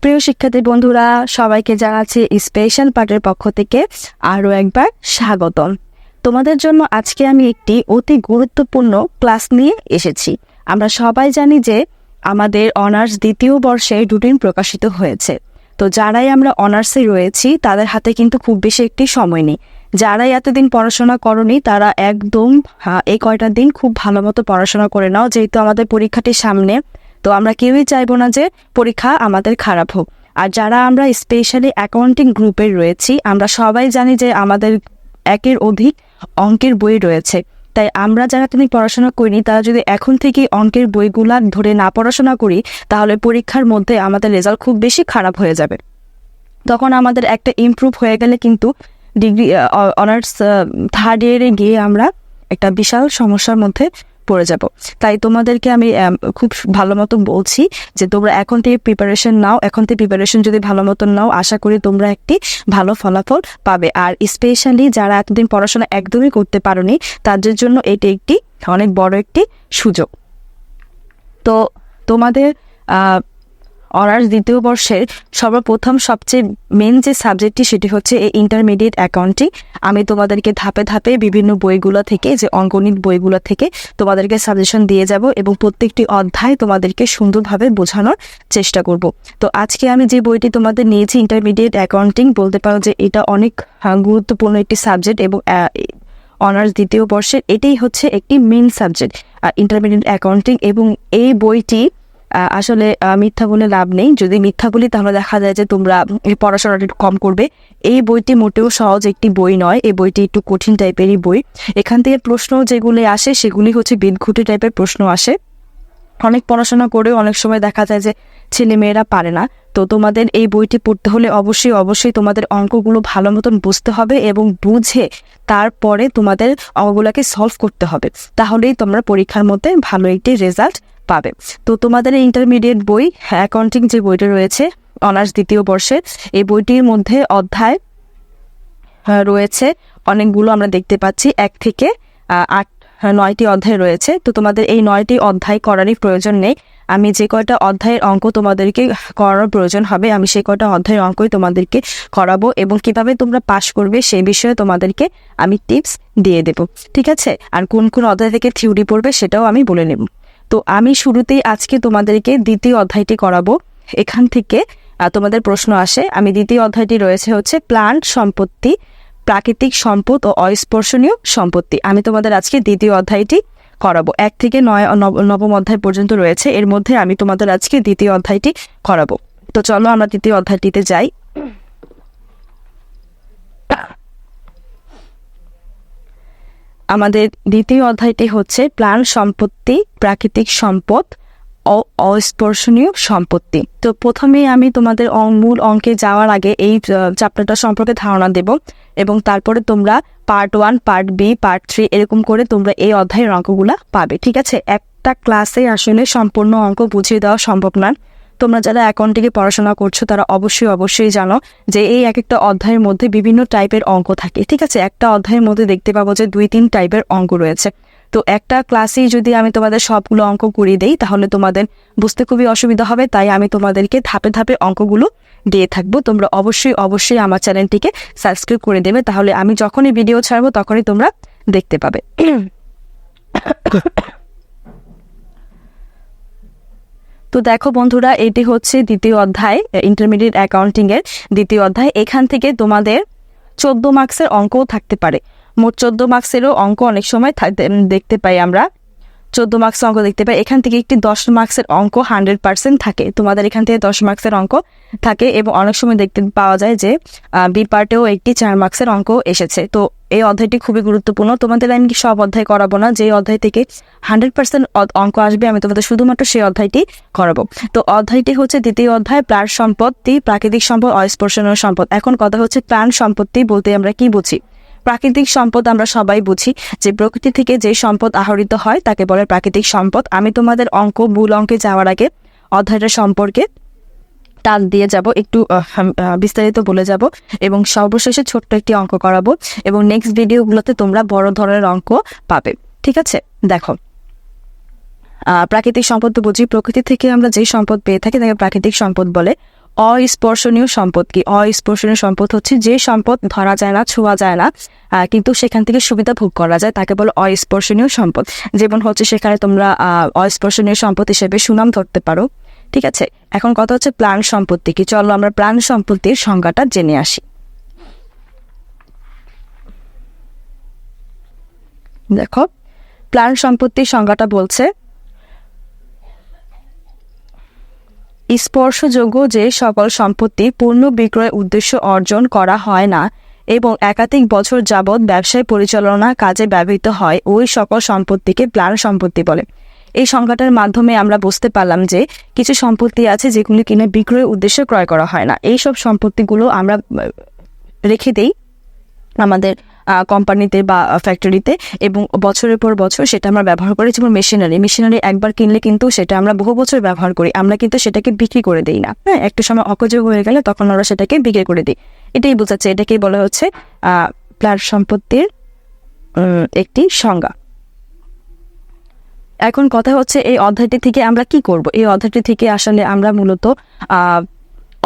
প্রিয় শিক্ষার্থী বন্ধুরা, সবাইকে জানাচ্ছি স্পেশাল পার্টের পক্ষ থেকে আরও একবার স্বাগতম। তোমাদের জন্য আজকে আমি একটি অতি গুরুত্বপূর্ণ ক্লাস নিয়ে এসেছি। আমরা সবাই জানি যে আমাদের অনার্স দ্বিতীয় বর্ষে রুটিন প্রকাশিত হয়েছে। তো যারাই আমরা অনার্সে রয়েছি তাদের হাতে কিন্তু খুব বেশি একটি সময় নেই। যারাই এতদিন পড়াশোনা করনি তারা একদম এই কয়টা দিন খুব ভালো মতো পড়াশোনা করে নাও, যেহেতু আমাদের পরীক্ষাটি সামনে। তো আমরা কেউই চাইবো না যে পরীক্ষা আমাদের খারাপ হোক। আর যারা আমরা স্পেশালি অ্যাকাউন্টিং গ্রুপে রয়েছি, আমরা সবাই জানি যে আমাদের একের অধিক অঙ্কের বই রয়েছে। তাই আমরা যারা তুমি পড়াশোনা করিনি তারা যদি এখন থেকেই অঙ্কের বইগুলা ধরে না পড়াশোনা করি, তাহলে পরীক্ষার মধ্যে আমাদের রেজাল্ট খুব বেশি খারাপ হয়ে যাবে। তখন আমাদের একটা ইমপ্রুভ হয়ে গেলে কিন্তু ডিগ্রি অনার্স থার্ড ইয়ারে গিয়ে আমরা একটা বিশাল সমস্যার মধ্যে পড়ে যাব। তাই তোমাদেরকে আমি খুব ভালো মতো বলছি যে তোমরা এখন থেকে প্রিপারেশন নাও। এখন থেকে প্রিপারেশন যদি ভালো মতো নাও, আশা করি তোমরা একটি ভালো ফলাফল পাবে। আর স্পেশালি যারা এতদিন পড়াশোনা একদমই করতে পারোনি তাদের জন্য এটি একটি অনেক বড় একটি সুযোগ। তো তোমাদের অনার্স দ্বিতীয় বর্ষের সর্বপ্রথম সবচেয়ে মেন যে সাবজেক্টটি সেটি হচ্ছে এই ইন্টারমিডিয়েট অ্যাকাউন্টিং। আমি তোমাদেরকে ধাপে ধাপে বিভিন্ন বইগুলো থেকে, যে অঙ্কনীত বইগুলো থেকে তোমাদেরকে সাজেশন দিয়ে যাব এবং প্রত্যেকটি অধ্যায় তোমাদেরকে সুন্দরভাবে বোঝানোর চেষ্টা করব। তো আজকে আমি যে বইটি তোমাদের নিয়েছি ইন্টারমিডিয়েট অ্যাকাউন্টিং, বলতে পারো যে এটা অনেক গুরুত্বপূর্ণ একটি সাবজেক্ট এবং অনার্স দ্বিতীয় বর্ষের এটাই হচ্ছে একটি মেন সাবজেক্ট ইন্টারমিডিয়েট অ্যাকাউন্টিং। এবং এই বইটি আসলে মিথ্যা বলে লাভ নেই। যদি মিথ্যা বলি তাহলে দেখা যায় যে তোমরা এই পড়াশোনাটা একটু কম করবে। এই বইটি মোটেও সহজ একটি বই নয়, এই বইটি একটু কঠিন টাইপেরই বই। এখান থেকে প্রশ্ন যেগুলি আসে সেগুলি হচ্ছে বিদঘুটে টাইপের প্রশ্ন আসে। অনেক পড়াশোনা করেও অনেক সময় দেখা যায় যে ছেলে মেয়েরা পারে না। তো তোমাদের এই বইটি পড়তে হলে অবশ্যই তোমাদের অঙ্কগুলো ভালো মতন বুঝতে হবে এবং বুঝে তারপরে তোমাদের অঙ্কগুলোকে সলভ করতে হবে, তাহলেই তোমরা পরীক্ষার মধ্যে ভালো একটি রেজাল্ট পাবে। তো তোমাদের ইন্টারমিডিয়েট বই অ্যাকাউন্টিং যে বইটা রয়েছে অনার্স দ্বিতীয় বর্ষের, এই বইটির মধ্যে অধ্যায় রয়েছে অনেকগুলো, আমরা দেখতে পাচ্ছি 1 থেকে 9টি অধ্যায় রয়েছে। তো তোমাদের এই 9টি অধ্যায় করারই প্রয়োজন নেই। আমি যে কয়টা অধ্যায়ের অঙ্ক তোমাদেরকে করানোর প্রয়োজন হবে আমি সেই কয়টা অধ্যায়ের অঙ্কই তোমাদেরকে করাবো, এবং কিভাবে তোমরা পাস করবে সেই বিষয়ে তোমাদেরকে আমি টিপস দিয়ে দেব, ঠিক আছে? আর কোন কোন অধ্যায় থেকে থিওরি পড়বে সেটাও আমি বলে নেব। তো আমি শুরুতেই আজকে তোমাদেরকে দ্বিতীয় অধ্যায়টি করাবো। এখান থেকে তোমাদের প্রশ্ন আসে। আমি দ্বিতীয় অধ্যায়টি রয়েছে হচ্ছে প্লান্ট সম্পত্তি, প্রাকৃতিক সম্পদ ও অস্পর্শনীয় সম্পত্তি। আমি তোমাদের আজকে দ্বিতীয় অধ্যায়টি করাবো। 1 থেকে 9ম অধ্যায় পর্যন্ত রয়েছে, এর মধ্যে আমি তোমাদের আজকে দ্বিতীয় অধ্যায়টি করাবো। তো চলো আমরা দ্বিতীয় অধ্যায়টিতে যাই। আমাদের দ্বিতীয় অধ্যায়টি হচ্ছে প্লান্ট সম্পত্তি, প্রাকৃতিক সম্পদ ও অস্পর্শনীয় সম্পত্তি। তো প্রথমেই আমি তোমাদের মূল অঙ্কে যাওয়ার আগে এই চ্যাপ্টারটা সম্পর্কে ধারণা দেব, এবং তারপরে তোমরা পার্ট 1, পার্ট বি, পার্ট 3 এরকম করে তোমরা এই অধ্যায়ের অঙ্কগুলা পাবে, ঠিক আছে? একটা ক্লাসে আসলে সম্পূর্ণ অঙ্ক বুঝিয়ে দেওয়া সম্ভব না। তোমরা যারা অ্যাকাউন্টিংয়ে পড়াশোনা করছো তারা অবশ্যই জানো যে এই এক একটা অধ্যায়ের মধ্যে বিভিন্ন টাইপের অঙ্ক থাকে, ঠিক আছে? একটা অধ্যায়ের মধ্যে দেখতে পাবো যে 2-3 টাইপের অঙ্ক রয়েছে। তো একটা ক্লাসেই যদি আমি তোমাদের সবগুলো অঙ্ক করিয়ে দেই তাহলে তোমাদের বুঝতে খুবই অসুবিধা হবে। তাই আমি তোমাদেরকে ধাপে ধাপে অঙ্কগুলো দিয়ে থাকবো। তোমরা অবশ্যই আমার চ্যানেলটিকে সাবস্ক্রাইব করে দেবে, তাহলে আমি যখনই ভিডিও ছাড়বো তখনই তোমরা দেখতে পাবে। তো দেখো বন্ধুরা, এটি হচ্ছে দ্বিতীয় অধ্যায় ইন্টারমিডিয়েট অ্যাকাউন্টিং এর দ্বিতীয় অধ্যায়। এখান থেকে তোমাদের 14 মার্কসের অঙ্কও থাকতে পারে। মোট 14 মার্কসেরও অঙ্ক অনেক সময় দেখতে পাই আমরা, 14 মার্কসের অঙ্ক দেখতে পাই। এখান থেকে একটি 10 মার্কসের অঙ্ক 100% থাকে। তোমাদের এখান থেকে 10 মার্কসের অঙ্ক থাকে, এবং অনেক সময় দেখতে পাওয়া যায় যে বি পার্টেও একটি 4 মার্কসের অঙ্ক এসেছে। তো এই অধ্যায়টি খুবই গুরুত্বপূর্ণ। তোমাদের আমি সব অধ্যায় করাবো না, যে অধ্যায় থেকে 100% অঙ্ক আসবে আমি তোমাদের শুধুমাত্র সেই অধ্যায়টি করাবো। তো অধ্যায়টি হচ্ছে দ্বিতীয় অধ্যায় প্লান্ট সম্পত্তি, প্রাকৃতিক সম্পদ, অস্পর্শনীয় সম্পদ। এখন কথা হচ্ছে প্লান্ট সম্পত্তি বলতে আমরা কি বুঝি? প্রাকৃতিক সম্পদ আমরা সবাই বুঝি যে প্রকৃতি থেকে যে সম্পদ আহরিত হয় তাকে বলে প্রাকৃতিক সম্পদ। আমি তোমাদের মূল অঙ্কে যাওয়ার আগে অধ্যায়টা সম্পর্কে টান দিয়ে যাব, একটু বিস্তারিত বলে যাব, এবং সর্বশেষে ছোট্ট একটি অঙ্ক করাবো, এবং নেক্সট ভিডিওগুলোতে তোমরা বড় ধরনের অঙ্ক পাবে, ঠিক আছে? দেখো, প্রাকৃতিক সম্পদ তো বুঝি, প্রকৃতি থেকে আমরা যে সম্পদ পেয়ে থাকি তাকে প্রাকৃতিক সম্পদ বলে। অস্পর্শনীয় সম্পদ কি? অস্পর্শনীয় সম্পদ হচ্ছে যে সম্পদ ধরা যায় না, ছোঁয়া যায় না, কিন্তু সেখান থেকে সুবিধা ভোগ করা যায়, তাকে বলে অস্পর্শনীয় সম্পদ। যেমন হচ্ছে সেখানে তোমরা অস্পর্শনীয় সম্পদ হিসেবে সুনাম ধরতে পারো। ঠিক আছে, এখন কথা হচ্ছে প্রাণ সম্পত্তি কি। চলো আমরা প্রাণ সম্পত্তির সংজ্ঞাটা জেনে আসি। দেখো, প্রাণ সম্পত্তির সংজ্ঞাটা বলছে স্পর্শযোগ্য যে সকল সম্পত্তি পূর্ণ বিক্রয় উদ্দেশ্য অর্জন করা হয় না এবং একাধিক বছর যাবৎ ব্যবসায় পরিচালনা কাজে ব্যবহৃত হয়, ওই সকল সম্পত্তিকে প্রাণ সম্পত্তি বলে। এই সংজ্ঞাটার মাধ্যমে আমরা বুঝতে পারলাম যে কিছু সম্পত্তি আছে যেগুলি কিনা বিক্রয় উদ্দেশ্যে ক্রয় করা হয় না। এই সব সম্পত্তিগুলো আমরা রেখে দেই আমাদের কোম্পানিতে বা ফ্যাক্টরিতে, এবং বছরের পর বছর সেটা আমরা ব্যবহার করি। যেমন মেশিনারি একবার কিনলে কিন্তু সেটা আমরা বহু বছর ব্যবহার করি, আমরা কিন্তু সেটাকে বিক্রি করে দিই না। হ্যাঁ, একটা সময় অপযোগ হয়ে গেলে তখন আমরা সেটাকে বিক্রি করে দিই। এটাই বোঝাচ্ছে, এটাকেই বলা হচ্ছে প্রাণ সম্পত্তির একটি সংজ্ঞা। এখন কথা হচ্ছে এই অধ্যায়টি থেকে আমরা কি করব। এই অধ্যায়টি থেকে আসলে আমরা মূলত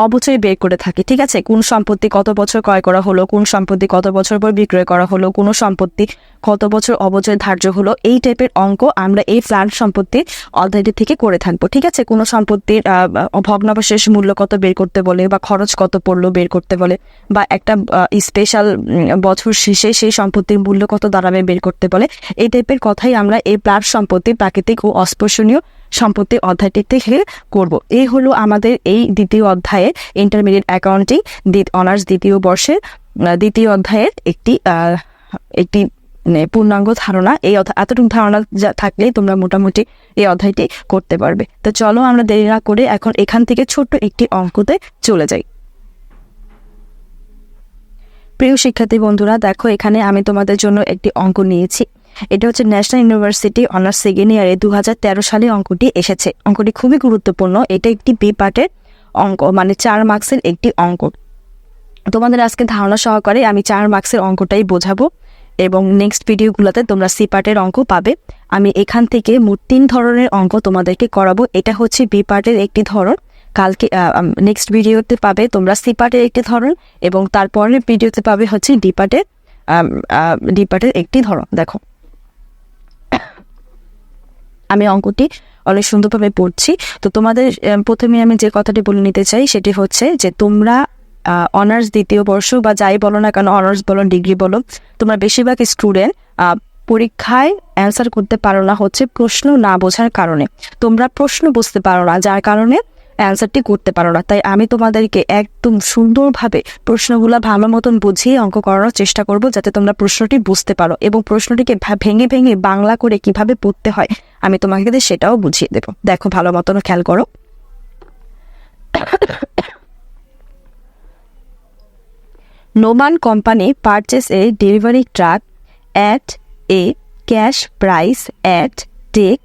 অবচয় বের করে থাকি। ঠিক আছে, কোন সম্পত্তি কত বছর ক্রয় করা হলো, কোন সম্পত্তি কত বছর পর বিক্রয় করা হলো, কোন সম্পত্তি কত বছর অবচয় ধার্য হলো, এই টাইপের অঙ্ক আমরা এই প্রাণ সম্পত্তির অধ্যায়টি থেকে করে থাকবো। ঠিক আছে, কোন সম্পত্তির ভগ্নাবশেষ মূল্য কত বের করতে বলে, বা খরচ কত পড়লো বের করতে বলে, বা একটা স্পেশাল বছর শেষে সেই সম্পত্তির মূল্য কত দাঁড়াবে বের করতে বলে। এই টাইপের কথাই আমরা এই প্রাণ সম্পত্তি, প্রাকৃতিক ও অস্পর্শনীয় সম্পত্তি অধ্যায়টি থেকে করব। এই হলো আমাদের এই দ্বিতীয় অধ্যায়ে ইন্টারমিডিয়েট অ্যাকাউন্টিং অনার্স দ্বিতীয় বর্ষের দ্বিতীয় অধ্যায়ের একটি পূর্ণাঙ্গ ধারণা। এই এতটুকু ধারণা থাকলেই তোমরা মোটামুটি এই অধ্যায়টি করতে পারবে। তো চলো আমরা দেরি না করে এখন এখান থেকে ছোট্ট একটি অঙ্কতে চলে যাই। প্রিয় শিক্ষার্থী বন্ধুরা, দেখো এখানে আমি তোমাদের জন্য একটি অঙ্ক নিয়েছি। এটা হচ্ছে ন্যাশনাল ইউনিভার্সিটি অনার্স সেকেন্ড ইয়ারে 2013 সালে অঙ্কটি এসেছে। অঙ্কটি খুবই গুরুত্বপূর্ণ। এটা একটি বি পার্টের অঙ্ক, মানে 4 মার্কসের একটি অঙ্ক। তোমাদের আজকে ধারণা সহকারে আমি 4 মার্কসের অঙ্কটাই বোঝাবো, এবং নেক্সট ভিডিওগুলোতে তোমরা সি পার্টের অঙ্ক পাবে। আমি এখান থেকে মোট 3 ধরনের অঙ্ক তোমাদেরকে করাবো। এটা হচ্ছে বি পার্টের একটি ধরন, কালকে নেক্সট ভিডিওতে পাবে তোমরা সি পার্টের একটি ধরন, এবং তারপরের ভিডিওতে পাবে হচ্ছে ডি পার্টের একটি ধরন। দেখো, আমি অঙ্কটি অনেক সুন্দরভাবে পড়ছি। তো তোমাদের প্রথমে আমি যে কথাটি বলে নিতে চাই সেটি হচ্ছে যে তোমরা অনার্স দ্বিতীয় বর্ষ বা যাই বলো না কেন, অনার্স বলো ডিগ্রি বলো, তোমরা বেশিরভাগ স্টুডেন্ট পরীক্ষায় অ্যান্সার করতে পারো না হচ্ছে প্রশ্ন না বোঝার কারণে। তোমরা প্রশ্ন বুঝতে পারো না, যার কারণে অ্যান্সারটি করতে পারো না। তাই আমি তোমাদেরকে একদম সুন্দরভাবে প্রশ্নগুলো ভালো মতন বুঝিয়ে অঙ্ক করানোর চেষ্টা করব, যাতে তোমরা প্রশ্নটি বুঝতে পারো, এবং প্রশ্নটিকে ভেঙে ভেঙে বাংলা করে কিভাবে পড়তে হয় আমি তোমাকে সেটাও বুঝিয়ে দেব। দেখো, ভালো মতন খেয়াল করো। Noman company purchase a delivery truck at a cash price at take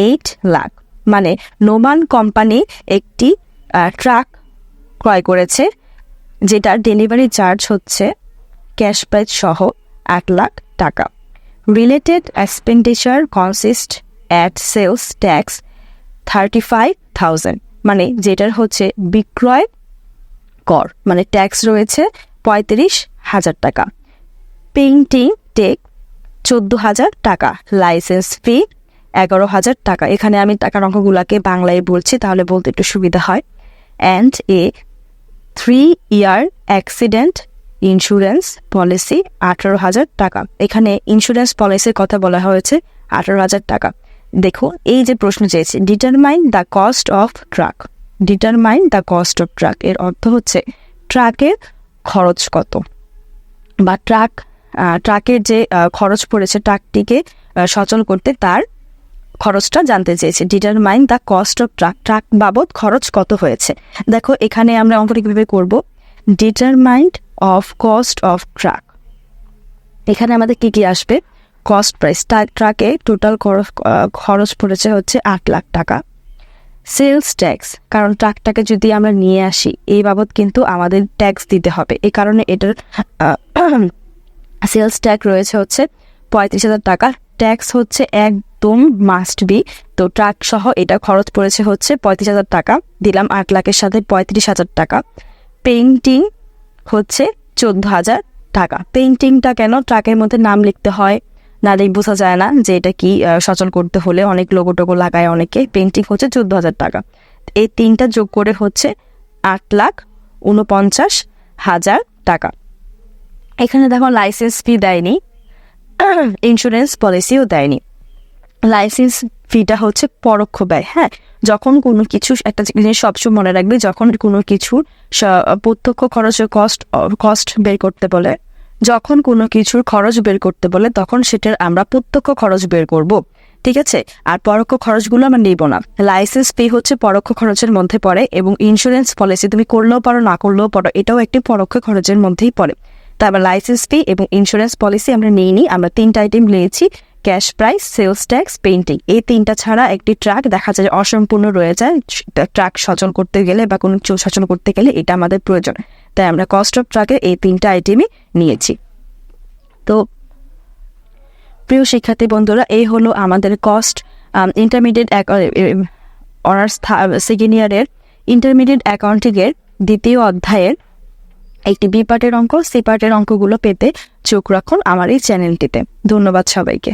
8 lakh. মানে নোমান কোম্পানি একটি ট্রাক ক্রয় করেছে, যেটার ডেলিভারি চার্জ হচ্ছে ক্যাশ প্রাইস সহ 8 লাখ টাকা। Related expenditure consist at sales tax 35,000। মানে যেটার হচ্ছে বিক্রয় কর, মানে ট্যাক্স রয়েছে 35,000 টাকা। পেইন্টিং টেক 14,000 টাকা। লাইসেন্স ফি 11,000 টাকা। এখানে আমি টাকার অঙ্কগুলোকে বাংলায় বলছি, তাহলে বলতে একটু সুবিধা হয়। And a 3 year accident insurance policy 18,000 টাকা। এখানে ইন্স্যুরেন্স পলিসির কথা বলা হয়েছে 18,000 টাকা। দেখো, এই যে প্রশ্ন চেয়েছে determine the cost of truck. Determine the cost of truck এর অর্থ হচ্ছে ট্রাকের খরচ কত, বা ট্রাকের যে খরচ পড়েছে ট্রাকটিকে সচল করতে তার খরচটা জানতে চেয়েছে। Determine the cost of truck, truck বাবদ খরচ কত হয়েছে। দেখো, এখানে আমরা অঙ্কটি কিভাবে করব। Determined of cost of truck, এখানে আমাদের কি কি আসবে। কস্ট প্রাইস, ট্রাকে টোটাল খরচ পড়েছে হচ্ছে 8 লাখ টাকা। সেলস ট্যাক্স, কারণ ট্রাকটাকে যদি আমরা নিয়ে আসি এই বাবদ কিন্তু আমাদের ট্যাক্স দিতে হবে, এই কারণে এটার সেলস ট্যাক্স রয়েছে হচ্ছে 35,000 টাকা। ট্যাক্স হচ্ছে একদম মাস্ট বি। তো ট্রাক সহ এটা খরচ পড়েছে হচ্ছে 35,000 টাকা, দিলাম 8 লাখের সাথে 35,000 টাকা। পেইন্টিং হচ্ছে 14,000 টাকা। পেইন্টিংটা কেন ট্রাকের মধ্যে নাম লিখতে হয়, না দেখে বোঝা যায় না যে এটা কি, সচল করতে হলে অনেক লোগো টোগো লাগায় অনেকে। পেইন্টিং হচ্ছে 14,000 টাকা। এই তিনটা যোগ করে হচ্ছে 8,49,000 টাকা। এখানে দেখো লাইসেন্স ফি দেয়নি, ইন্স্যুরেন্স পলিসিও দেয়নি। লাইসেন্স ফিটা হচ্ছে পরোক্ষ ব্যয়। হ্যাঁ, যখন কোনো কিছু, একটা জিনিস সবসময় মনে রাখবে, যখন কোনো কিছুর প্রত্যক্ষ খরচের কস্ট বের করতে বলে, যখন কোনো কিছুর খরচ বের করতে বলে তখন সেটার আমরা প্রত্যক্ষ খরচ বের করব, ঠিক আছে? আর পরোক্ষ খরচগুলো আমরা নেব না। লাইসেন্স ফি হচ্ছে পরোক্ষ খরচের মধ্যে পড়ে, এবং ইন্স্যুরেন্স পলিসি তুমি করলেও পারো না করলেও পারো, এটাও একটি পরোক্ষ খরচের মধ্যেই পড়ে। তারপর লাইসেন্স ফি এবং ইন্স্যুরেন্স পলিসি আমরা নিইনি, আমরা 3টা আইটেম নিয়েছি, cash price, sales tax, painting. এই 3টা ছাড়া একটি ট্রাক দেখা যায় অসম্পূর্ণ রয়ে যায়। ট্রাক সচল করতে গেলে বা কোনো কিছু সচল করতে গেলে এটা আমাদের প্রয়োজন, তাই আমরা কস্ট অফ ট্রাকে এই 3টা আইটেমই নিয়েছি। তো প্রিয় শিক্ষার্থী বন্ধুরা, এই হলো আমাদের কস্ট ইন্টারমিডিয়েট অনার্স সেকেন্ড ইয়ারের ইন্টারমিডিয়েট অ্যাকাউন্টিংয়ের 2য় অধ্যায়ের একটি বি পার্টের অঙ্ক। সি পার্টের অঙ্কগুলো পেতে চোখ রাখুন আমার এই চ্যানেলটিতে। ধন্যবাদ সবাইকে।